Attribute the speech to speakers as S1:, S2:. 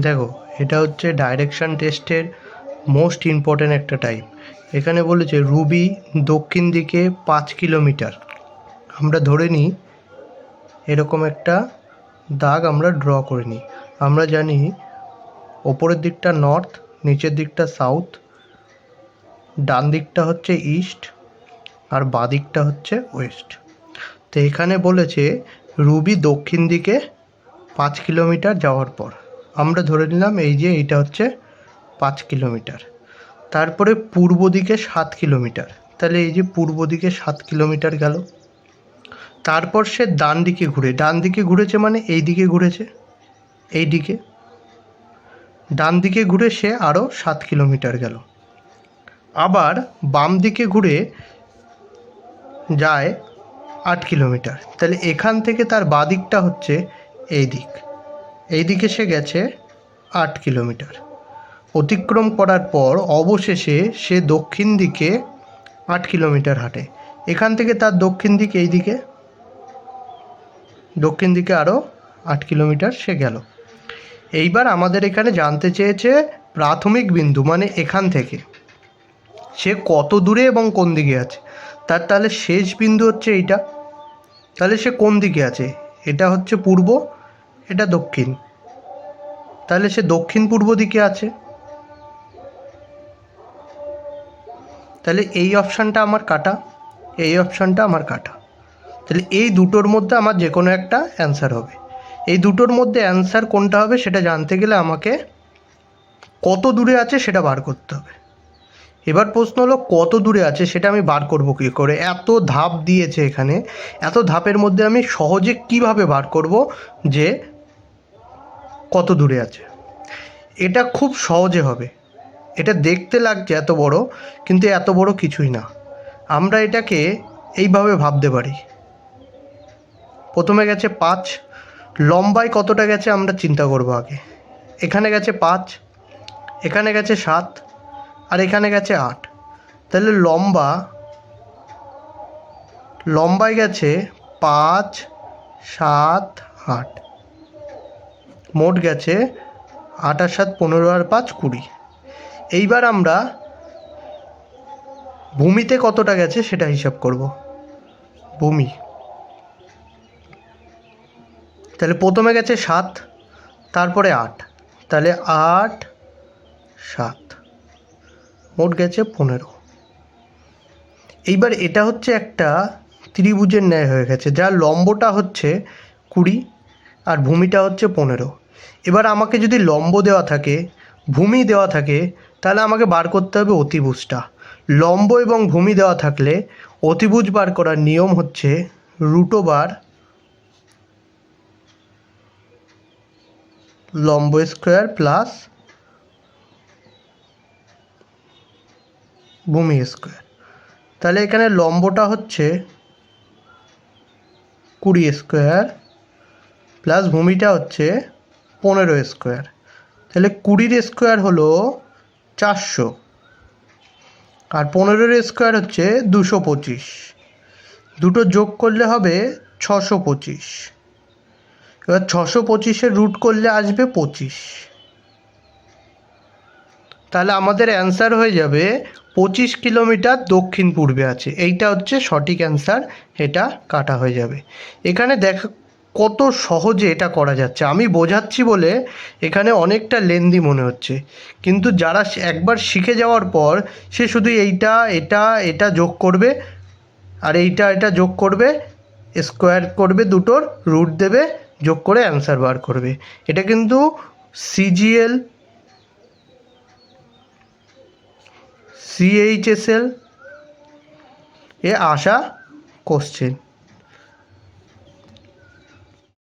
S1: দেখো, এটা হচ্ছে ডাইরেকশন টেস্টের মোস্ট ইম্পর্ট্যান্ট একটা টাইপ। এখানে বলেছে রুবি দক্ষিণ দিকে 5 কিলোমিটার। আমরা ধরে নিই এরকম একটা দাগ আমরা ড্র করে নিই। আমরা জানি ওপরের দিকটা নর্থ, নিচের দিকটা সাউথ, ডান দিকটা হচ্ছে ইস্ট আর বাঁ দিকটা হচ্ছে ওয়েস্ট। তো এখানে বলেছে রুবি দক্ষিণ দিকে 5 কিলোমিটার যাওয়ার পর আমরা ধরে নিলাম এই যে এইটা হচ্ছে 5 কিলোমিটার। তারপরে পূর্ব দিকে 7 কিলোমিটার, তাহলে এই যে পূর্ব দিকে 7 কিলোমিটার গেল। তারপর সে ডান দিকে ঘুরেছে মানে এই দিকে ঘুরেছে, এই দিকে ডান দিকে ঘুরে সে আরও 7 কিলোমিটার গেল। আবার বাম দিকে ঘুরে যায় 8 কিলোমিটার। তাহলে এখান থেকে তার বাঁ দিকটা হচ্ছে এই দিকে সে গেছে 8 কিলোমিটার। অতিক্রম করার পর অবশেষে সে দক্ষিণ দিকে 8 কিলোমিটার হাঁটে। এখান থেকে তার দক্ষিণ দিকে আরও 8 কিলোমিটার সে গেল। এইবার আমাদের এখানে জানতে চেয়েছে প্রাথমিক বিন্দু মানে এখান থেকে সে কত দূরে এবং কোন দিকে আছে। তাহলে শেষ বিন্দু হচ্ছে এইটা, তাহলে সে কোন দিকে আছে? এটা হচ্ছে পূর্ব, এটা দক্ষিণ, তাহলে সে দক্ষিণ পূর্ব দিকে আছে। তাহলে এই অপশানটা আমার কাটা, এই অপশানটা আমার কাটা। তাহলে এই দুটোর মধ্যে আমার যে কোনো একটা অ্যান্সার হবে। এই দুটোর মধ্যে অ্যান্সার কোনটা হবে সেটা জানতে গেলে আমাকে কত দূরে আছে সেটা বার করতে হবে। এবার প্রশ্ন হলো কত দূরে আছে সেটা আমি বার করব কী করে? এত ধাপ দিয়েছে এখানে, এত ধাপের মধ্যে আমি সহজে কিভাবে বার করব যে কত দূরে আছে? এটা খুব সহজে হবে। এটা দেখতে লাগছে এত বড়, কিন্তু এত বড় কিছুই না। আমরা এটাকে এইভাবে ভাবতে পারি, প্রথমে গেছে 5, লম্বায় কতটা গেছে আমরা চিন্তা করব আগে। এখানে গেছে 5, এখানে গেছে 7 আর এখানে গেছে 8। তাহলে লম্বায় গেছে 5, 7, 8, মোট গেছে 8 আর 7 15 আর 5 20। এইবার আমরা ভূমিতে কতটা গেছে সেটা হিসাব করব। ভূমি, তাহলে প্রথমে গেছে 7, তারপরে 8, তাহলে 8, 7, মোট গেছে 15। এইবার এটা হচ্ছে একটা ত্রিভুজের ন্যায় হয়ে গেছে, যার লম্বটা হচ্ছে 20 আর ভূমিটা হচ্ছে 15। এবার আমাকে যদি লম্ব দেওয়া থাকে, ভূমি দেওয়া থাকে, তাহলে আমাকে বার করতে হবে অতিভুজটা। লম্ব এবং ভূমি দেওয়া থাকলে অতিভুজ বার করার নিয়ম হচ্ছে √, লম্ব স্কোয়ার প্লাস ভূমি স্কোয়ার। তাহলে এখানে লম্বটা হচ্ছে 20 স্কোয়ার প্লাস ভূমিটা হচ্ছে 15 স্কোয়ার। তাহলে 20 স্কোয়ার হলো 400 আর 15 স্কোয়ার হচ্ছে 225। দুটো যোগ করলে হবে 625। এবার 625-এর রুট করলে আসবে 25। তাহলে আমাদের অ্যান্সার হয়ে যাবে 25 কিলোমিটার দক্ষিণ পূর্বে আছে। এইটা হচ্ছে সঠিক অ্যান্সার, এটা কাটা হয়ে যাবে। এখানে দেখ কত সহজে এটা করা যাচ্ছে। আমি বোঝাচ্ছি বলে এখানে অনেকটা লেন্দি মনে হচ্ছে, কিন্তু যারা একবার শিখে যাওয়ার পর সে শুধু এটা যোগ করবে আর এটা যোগ করবে, স্কোয়ার করবে, দুটোর রুট দেবে, যোগ করে অ্যান্সার বার করবে। এটা কিন্তু CGL, CHSL এ আসা কোশ্চেন।